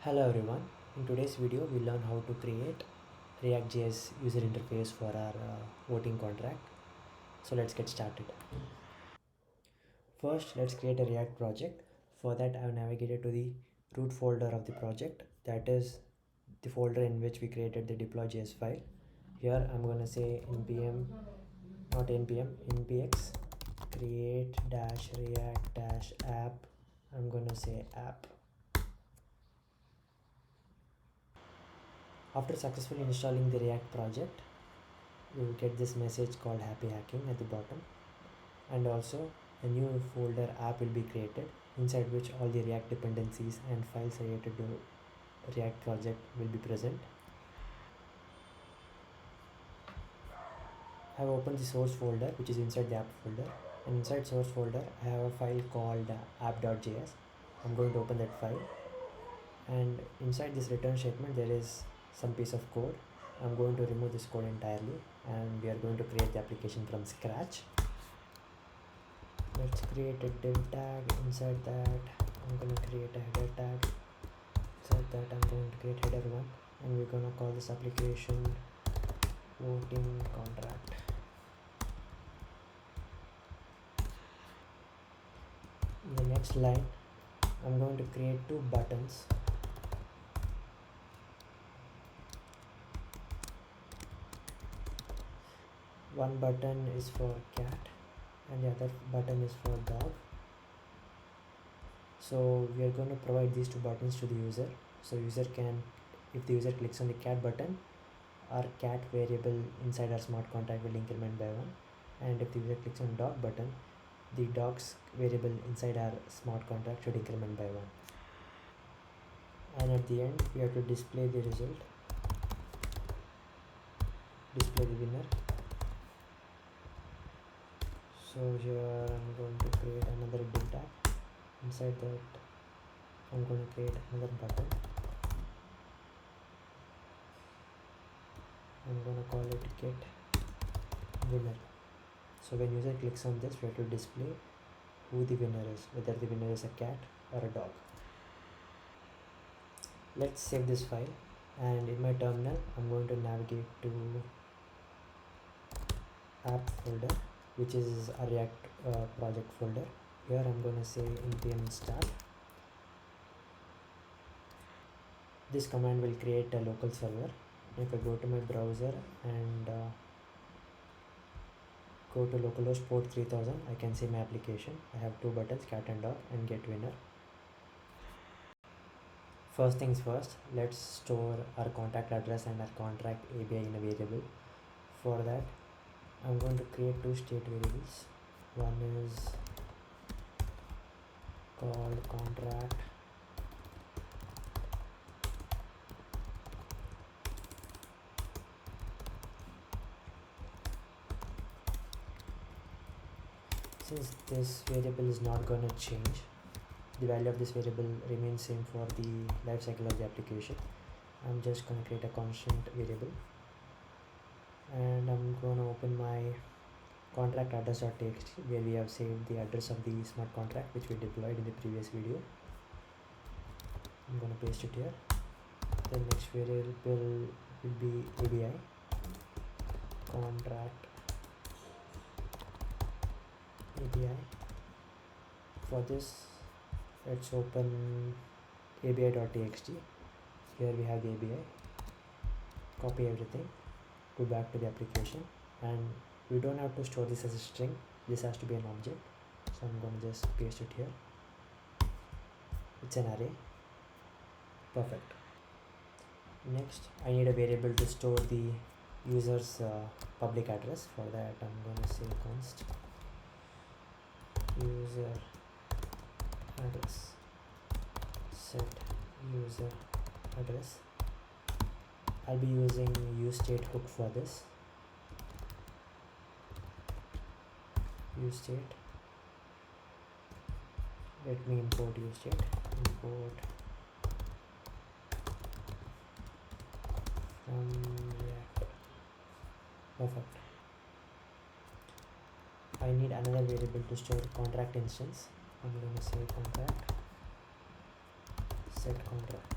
Hello everyone, in today's video we'll learn how to create reactjs user interface for our voting contract. So let's get started. First let's create a React project. For that I have navigated to the root folder of the project, that is the folder in which we created the deploy.js file. Here I'm going to say npm, not npm, npx create dash react dash app. I'm going to say app. After successfully installing the React project, you will get this message called happy hacking at the bottom, and also a new folder app will be created inside which all the React dependencies and files related to React project will be present. I have opened the source folder which is inside the app folder, and inside source folder I have a file called app.js. I'm going to open that file, and inside this return statement there is some piece of code. I'm going to remove this code entirely and we are going to create the application from scratch. Let's create a div tag. Inside that I'm going to create a header tag. Inside that I'm going to create header 1 and we're going to call this application voting contract. In the next line I'm going to create two buttons. One button is for cat and the other button is for dog. So we are going to provide these two buttons to the user. So user can, if the user clicks on the cat button, our cat variable inside our smart contract will increment by 1, and if the user clicks on dog button, the dog's variable inside our smart contract should increment by 1. And at the end we have to display the result, display the winner. So here I'm going to create another div tag. Inside that I'm going to create another button. I'm going to call it get winner. So when user clicks on this, we have to display who the winner is, whether the winner is a cat or a dog. Let's save this file, and in my terminal I'm going to navigate to app folder, which is a React project folder. Here I'm going to say npm start. This command will create a local server. If I go to my browser and go to localhost port 3000, I can see my application. I have two buttons, cat and dog, and get winner. First things first, let's store our contract address and our contract API in a variable. For that I'm going to create two state variables. One is called contract since this variable is not going to change, the value of this variable remains same for the life cycle of the application. I'm just going to create a constant variable, and I'm going to open my contract address.txt where we have saved the address of the smart contract which we deployed in the previous video. I'm going to paste it here. The next variable will be ABI contract API. For this let's open abi.txt. Here we have the ABI. Copy everything, go back to the application, and we don't have to store this as a string, this has to be an object. So I'm going to just paste it here. It's an array. Perfect. Next I need a variable to store the user's public address. For that I'm going to say const user address set user address. I'll be using useState hook for this. useState, let me import useState, import from React. Perfect. I need another variable to store contract instance. I'm going to say contract set contract.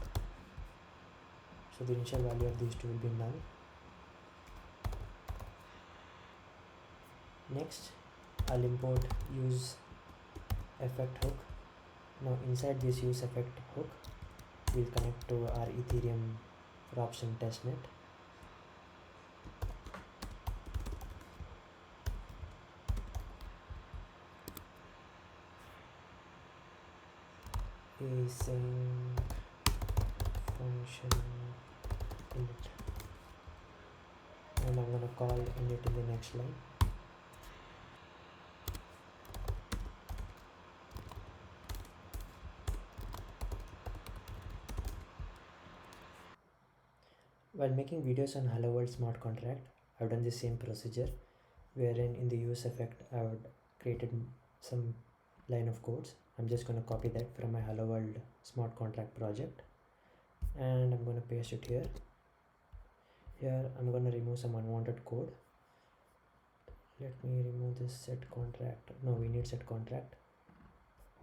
So the initial value of these two will be null. Next, I'll import use effect hook. Now inside this use effect hook, we'll connect to our Ethereum ropsten testnet. Async function init, and I'm going to call init in the next line. While making videos on Hello World Smart Contract, I've done the same procedure, wherein in the use effect I would created some line of codes. I'm just going to copy that from my Hello World Smart Contract project, and I'm going to paste it here. Here I'm going to remove some unwanted code. Let me remove this set contract. No, we need set contract.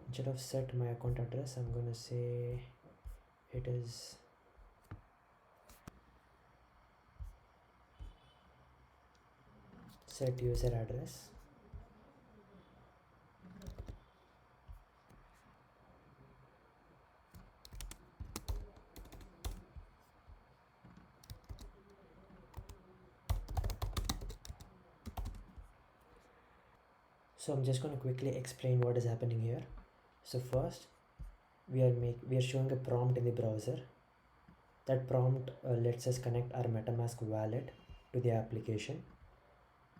Instead of set my account address, I'm going to say it is set user address. So I'm just going to quickly explain what is happening here. So first, we are showing a prompt in the browser. That prompt lets us connect our MetaMask wallet to the application.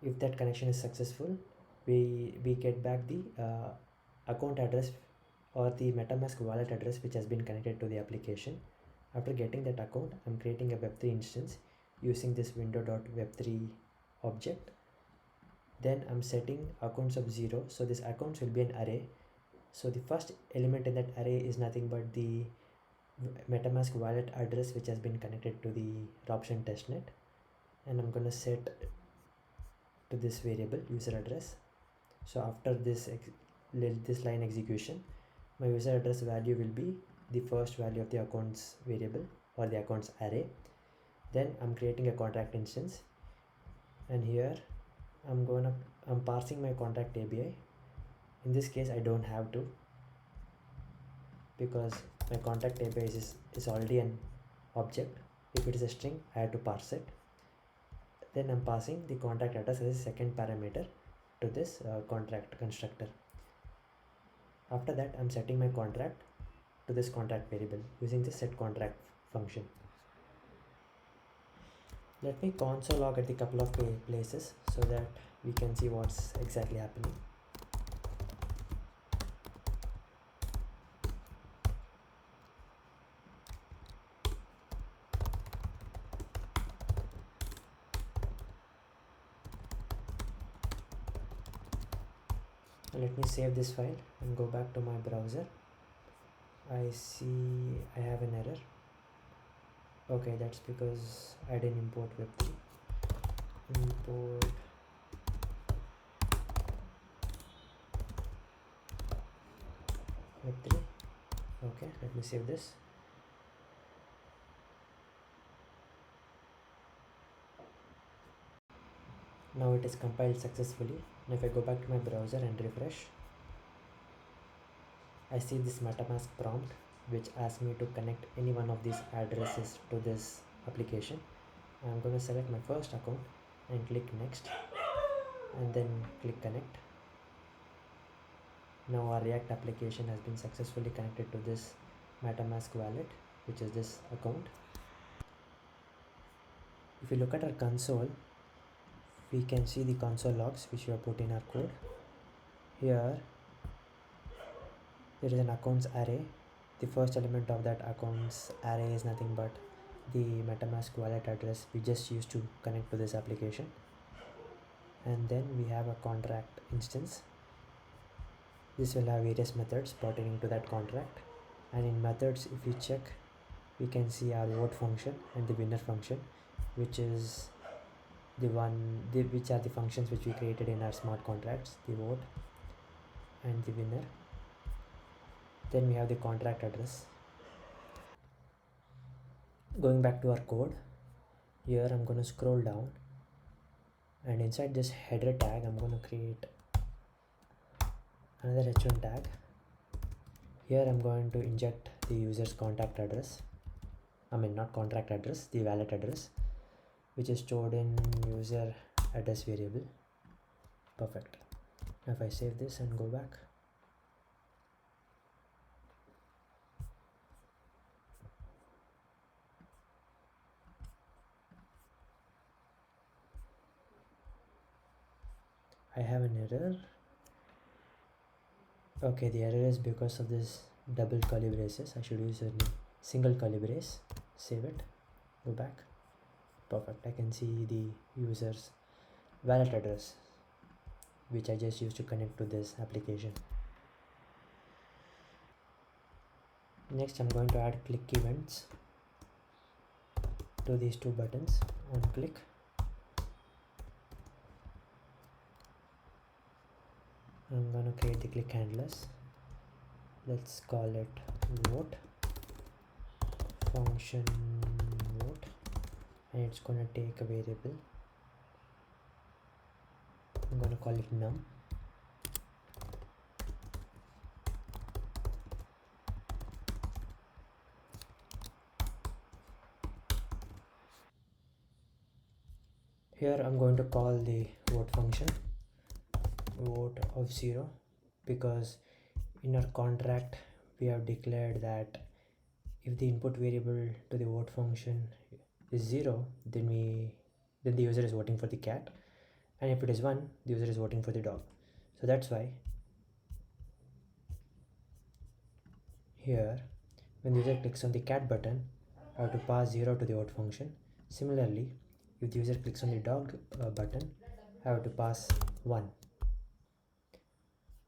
If that connection is successful, we get back the account address or the MetaMask wallet address which has been connected to the application. After getting that account, I'm creating a Web3 instance using this window.web3 object. Then I'm setting accounts of 0, so this accounts will be an array. So the first element in that array is nothing but the MetaMask wallet address which has been connected to the ropsten testnet, and I'm gonna set to this variable user address. So after this line execution, my user address value will be the first value of the accounts variable or the accounts array. Then I'm creating a contract instance, and here I'm parsing my contract ABI. In this case I don't have to, because my contract ABI is already an object. If it is a string, I have to parse it. Then I'm passing the contract address as a second parameter to this contract constructor. After that, I'm setting my contract to this contract variable using the set contract function. Let me console log at the couple of places so that we can see what's exactly happening. Let me save this file and go back to my browser. I see I have an error. Okay, that's because I didn't import Web3. Import Web3. Okay, let me save this. Now it is compiled successfully. Now if I go back to my browser and refresh, I see this MetaMask prompt which asks me to connect any one of these addresses to this application. I'm going to select my first account and click next, and then click connect. Now our React application has been successfully connected to this MetaMask wallet, which is this account. If you look at our console, we can see the console logs which we have put in our code. Here there is an accounts array. The first element of that accounts array is nothing but the MetaMask wallet address we just used to connect to this application. And then we have a contract instance. This will have various methods pertaining to that contract. And in methods, if you check, we can see our vote function and the winner function, which is which are the functions which we created in our smart contracts, the vote and the winner. Then we have the contract address. Going back to our code, here I'm going to scroll down, and inside this header tag I'm going to create another h1 tag. Here I'm going to inject the user's contact address, not contract address, the wallet address, which is stored in user address variable. Perfect. Now if I save this and go back, I have an error. Okay, the error is because of this double curly braces. I should use a single curly brace. Save it, go back. Perfect. I can see the user's wallet address, which I just used to connect to this application. Next, I'm going to add click events to these two buttons. On click, I'm going to create the click handlers. Let's call it vote function vote, and it's going to take a variable. I'm going to call it num. Here I'm going to call the vote function vote of 0, because in our contract we have declared that if the input variable to the vote function is 0, then the user is voting for the cat, and if it is 1, the user is voting for the dog. So that's why here when the user clicks on the cat button, I have to pass 0 to the vote function. Similarly, if the user clicks on the dog button, I have to pass 1.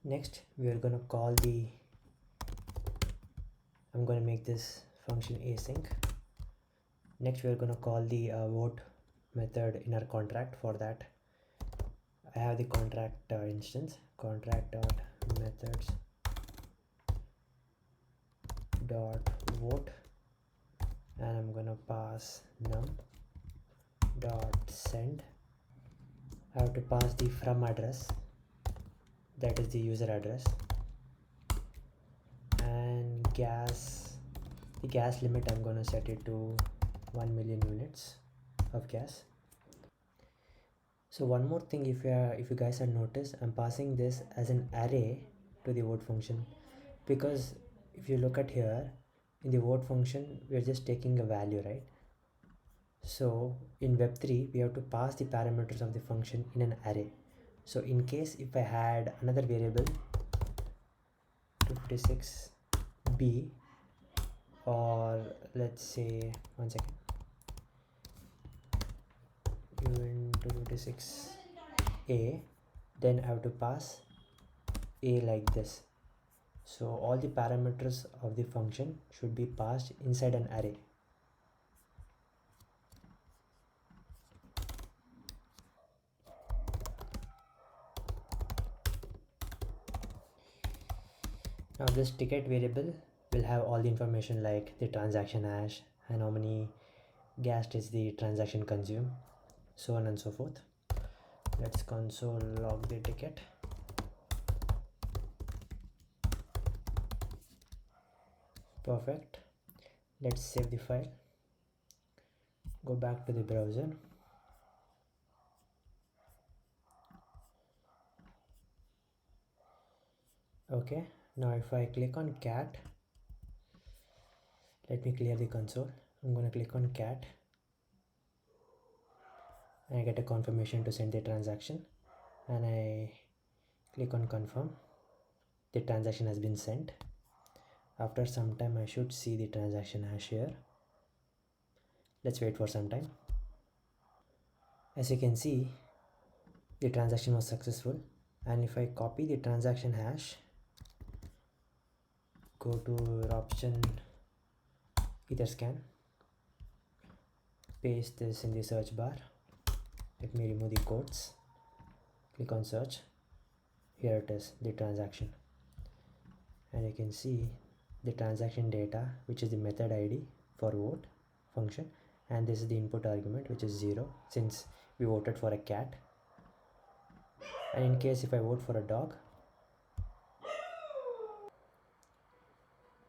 Next, we are going to call I'm going to make this function async. Next, we are going to call the vote method in our contract. For that, I have the contract instance, contract.methods dot vote, and I'm going to pass num dot send. I have to pass the from address, that is the user address, and the gas limit I'm going to set it to 1 million units of gas. So one more thing, if you guys have noticed, I'm passing this as an array to the vote function, because if you look at here in the vote function, we are just taking a value, right? So in web3 we have to pass the parameters of the function in an array. So in case if I had another variable 256b, or let's say, one second, even 256a, then I have to pass a like this. So all the parameters of the function should be passed inside an array. Now this ticket variable will have all the information like the transaction hash and how many gas does the transaction consume, so on and so forth. Let's console log the ticket. Perfect. Let's save the file, go back to the browser. Okay, now if I click on cat, let me clear the console. I'm going to click on cat, and I get a confirmation to send the transaction, and I click on confirm. The transaction has been sent. After some time I should see the transaction hash here. Let's wait for some time. As you can see, the transaction was successful, and if I copy the transaction hash, go to ropsten etherscan, paste this in the search bar. Let me remove the quotes, click on search. Here it is, the transaction, and you can see the transaction data, which is the method ID for vote, function, and this is the input argument, which is 0 since we voted for a cat. And in case if I vote for a dog,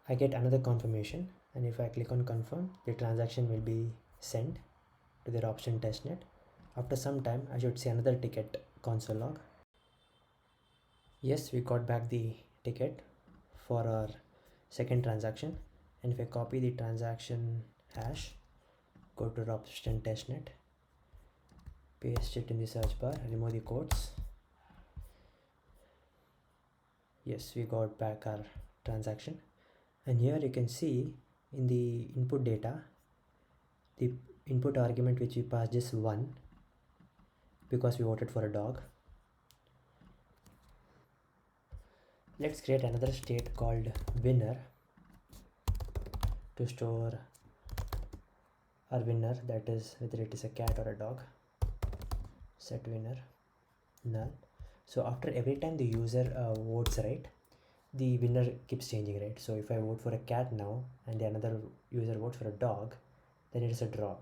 I get another confirmation, and if I click on confirm, the transaction will be sent to the ropsten testnet. After some time, I should see another ticket console log. Yes, we got back the ticket for our second transaction, and if I copy the transaction hash, go to ropsten testnet, paste it in the search bar, remove the quotes. Yes, we got back our transaction, and here you can see in the input data, the input argument which we passed is 1 because we voted for a dog. Let's create another state called winner to store our winner, that is whether it is a cat or a dog. Set winner null. So after every time the user votes, right, the winner keeps changing, right? So if I vote for a cat now and the another user votes for a dog, then it is a draw.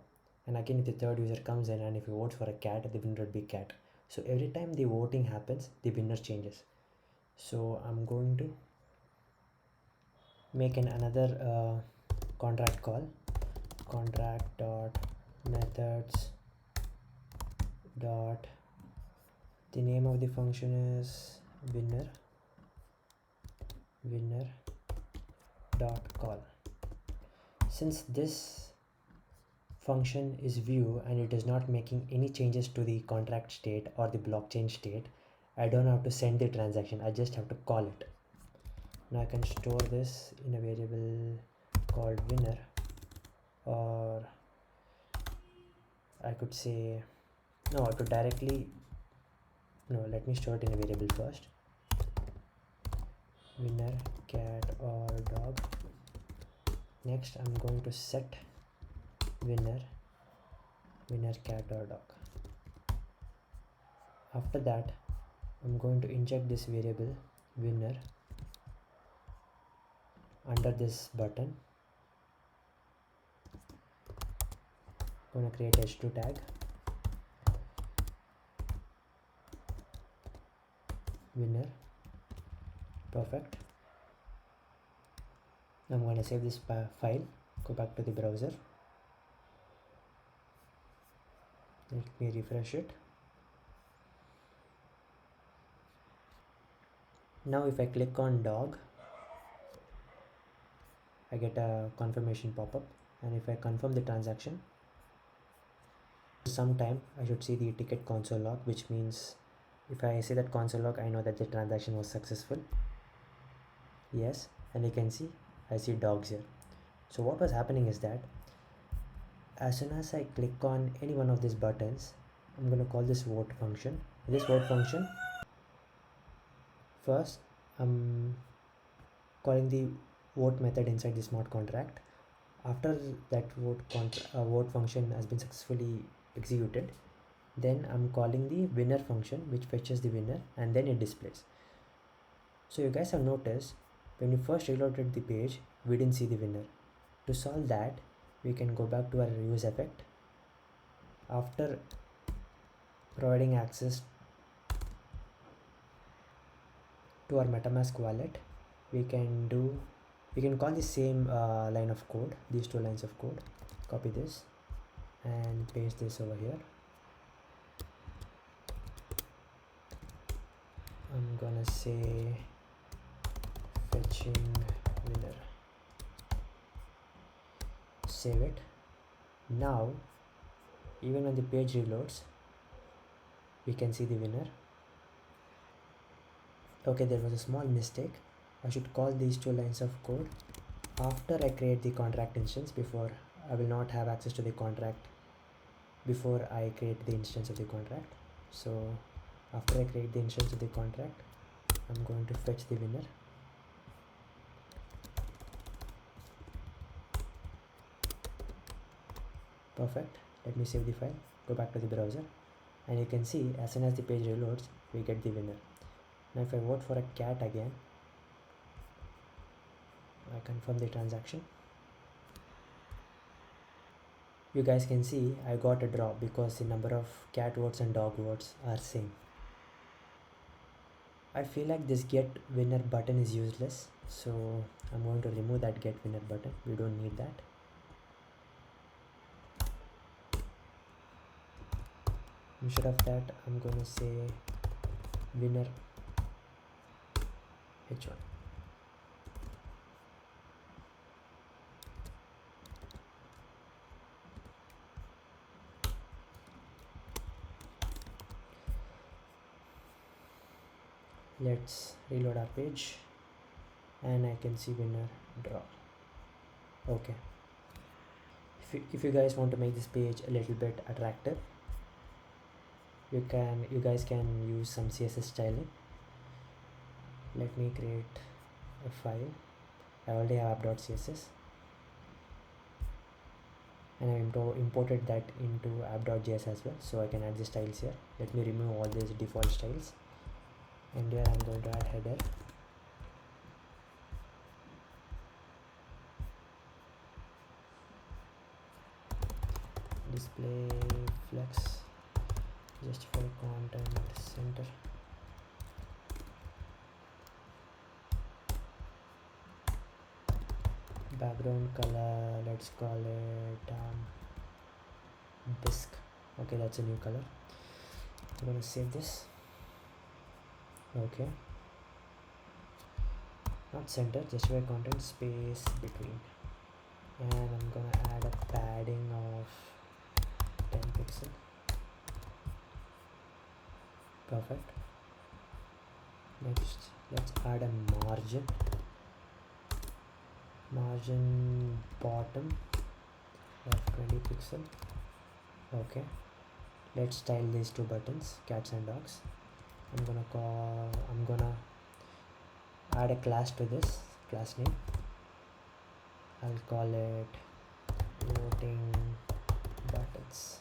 And again, if the third user comes in and if he votes for a cat, the winner would be cat. So every time the voting happens, the winner changes. So I'm going to make another contract call, contract dot methods dot, the name of the function is winner dot call. Since this function is view and it is not making any changes to the contract state or the blockchain state, I don't have to send the transaction, I just have to call it. Now I can store this in a variable called winner, or I could say no, to directly, no, let me store it in a variable first. Winner cat or dog. Next I'm going to set winner cat or dog. After that I'm going to inject this variable winner under this button. I'm going to create h2 tag, winner. Perfect. I'm going to save this file, go back to the browser, let me refresh it. Now if I click on dog, I get a confirmation pop-up, and if I confirm the transaction, sometime I should see the ticket console log, which means if I see that console log, I know that the transaction was successful. Yes, and you can see I see dogs here. So what was happening is that as soon as I click on any one of these buttons, I'm going to call this vote function. This vote function, first I'm calling the vote method inside the smart contract. After that vote function has been successfully executed, then I'm calling the winner function, which fetches the winner and then it displays. So you guys have noticed when we first reloaded the page, we didn't see the winner. To solve that, we can go back to our use effect. After providing access to our MetaMask wallet, we can call the same line of code, these two lines of code. Copy this and paste this over here. I'm gonna say fetching winner. Save it. Now even when the page reloads, we can see the winner. Okay, there was a small mistake. I should call these two lines of code after I create the contract instance. Before, I will not have access to the contract before I create the instance of the contract. So after I create the instance of the contract, I'm going to fetch the winner. Perfect. Let me save the file, go back to the browser, and you can see as soon as the page reloads, we get the winner. Now if I vote for a cat again, I confirm the transaction. you guys can see I got a draw because the number of cat votes and dog votes are same. I feel like this get winner button is useless, so I'm going to remove that get winner button. We don't need that. Instead of that, I'm gonna say winner h1. Let's reload our page and I can see winner draw. Okay, if you guys want to make this page a little bit attractive, you guys can use some CSS styling. Let me create a file. I already have app.css and I imported that into app.js as well, so I can add the styles here. Let me remove all these default styles, and here I'm going to add header, display flex, justify content center, background color, let's call it bisque. Okay, that's a new color. I'm gonna save this. Okay, not center, justify content space between, and I'm gonna add a padding of 10 pixel. Perfect. Next, let's add a margin bottom of 20 pixel. Okay, let's style these two buttons, cats and dogs. I'm gonna add a class to this class name. I'll call it voting buttons.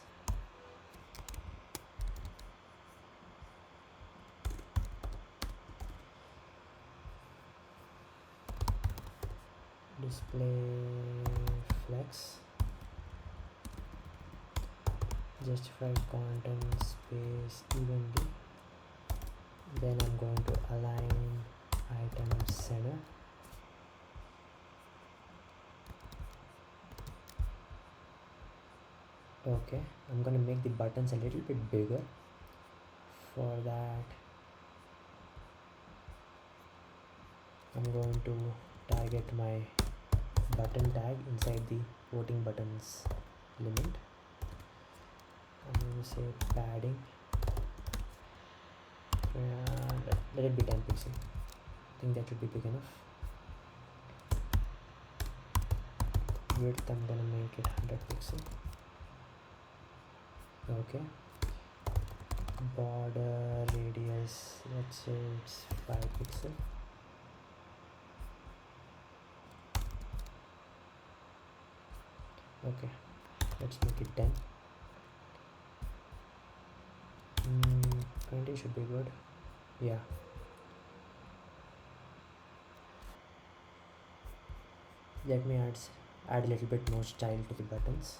Display flex, justify content space evenly, then I'm going to align item center, okay. I'm gonna make the buttons a little bit bigger. For that, I'm going to target my button tag inside the voting buttons limit. I'm going to say padding, let it be 10 pixel. I think that should be big enough. Width, I'm gonna make it 100 pixel. Okay, border radius, let's say it's 5 pixel. Okay, let's make it 10. 20 should be good. Yeah, let me add a little bit more style to the buttons.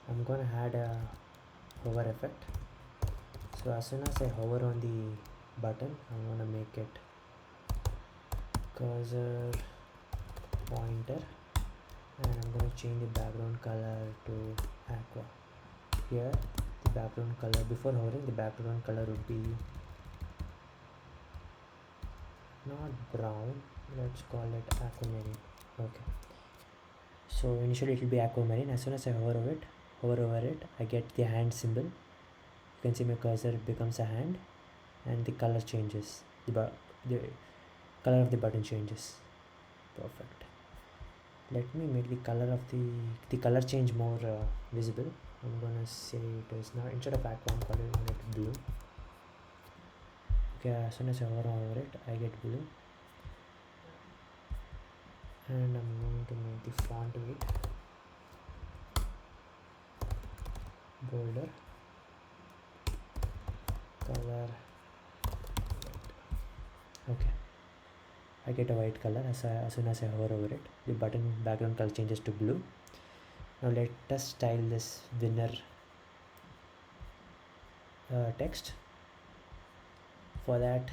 I'm gonna add a hover effect. So as soon as I hover on the button, I'm gonna make it cursor pointer, and I'm gonna change the background color to aqua. Here the background color, before hovering, the background color would be not brown, let's call it aquamarine. Okay, so initially it will be aquamarine. As soon as I hover over it, I get the hand symbol. You can see my cursor becomes a hand and the color changes, the color of the button changes. Perfect. Let me make the color of the color change more visible. I'm gonna say it is now, instead of aqua, I'm calling it blue. Okay, as soon as I hover over it, I get blue, and I'm going to make the font weight bolder, color white. Okay, I get a white color as soon as I hover over it. The button background color changes to blue. Now let us style this winner text. For that,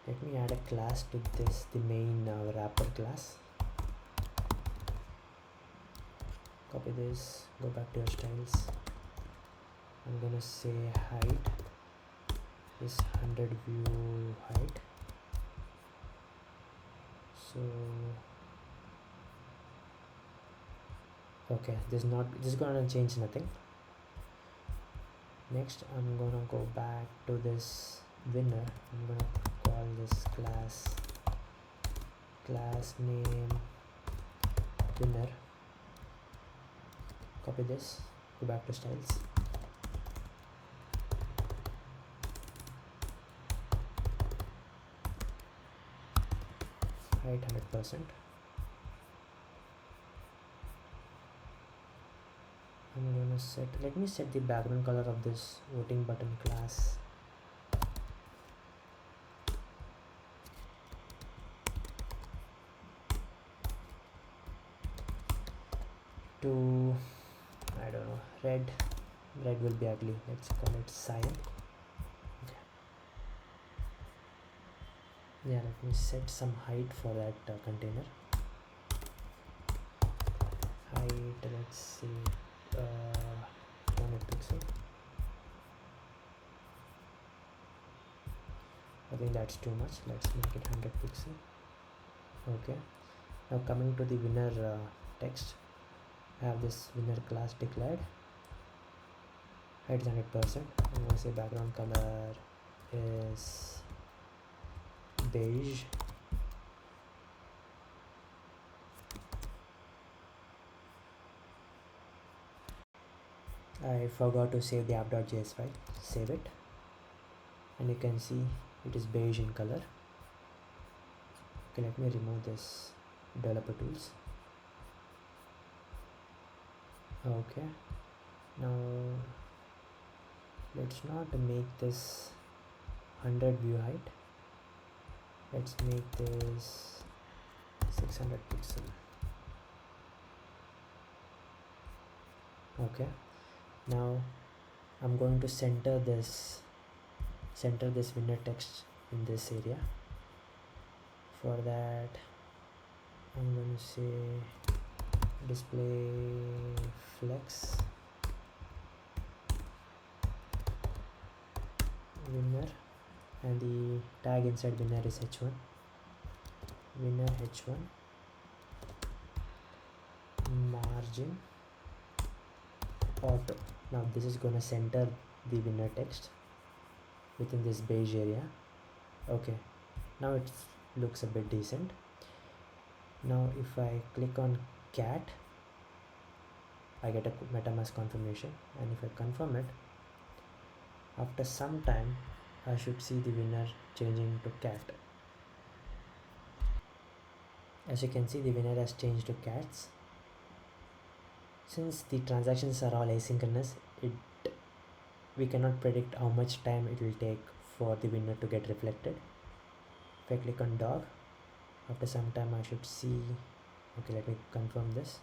let me add a class to this, the main wrapper class. Copy this, go back to your styles. I'm gonna say height is 100 view height. So okay, this is gonna change nothing. Next, I'm gonna go back to this winner. I'm gonna call this class name winner. Copy this, go back to styles. Height 100%. I'm gonna let me set the background color of this voting button class to, I don't know, red will be ugly, let's call it cyan. Okay. Yeah, let me set some height for that container. Height, let's see, 200 pixel. I think that's too much, let's make it 100 pixel. Okay, now coming to the winner text, I have this winner class declared. Height is 100%. I'm going to say background color is beige. I forgot to save the app.js file. Save it, and you can see it is beige in color. Okay, let me remove this developer tools. Okay, now let's not make this 100 view height, let's make this 600 pixel. Okay, now I'm going to center this winner text in this area. For that, I'm going to say display flex winner, and the tag inside winner is h1, winner h1, margin auto. Now this is gonna center the winner text within this beige area. Okay, now it looks a bit decent. Now if I click on cat, I get a MetaMask confirmation, and if I confirm it, after some time I should see the winner changing to cat. As you can see, the winner has changed to cats. Since the transactions are all asynchronous, we cannot predict how much time it will take for the winner to get reflected. If I click on dog, after some time I should see, okay, let me confirm this,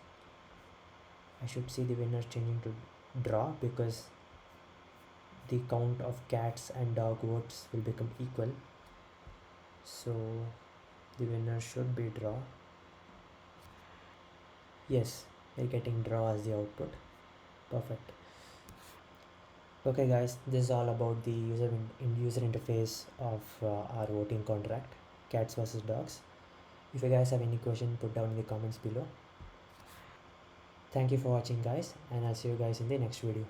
I should see the winner changing to draw, because the count of cats and dog votes will become equal, so the winner should be draw. Yes, we're getting draw as the output. Perfect. Okay guys, this is all about the user interface of our voting contract, cats versus dogs. If you guys have any question, put down in the comments below. Thank you for watching guys, and I'll see you guys in the next video.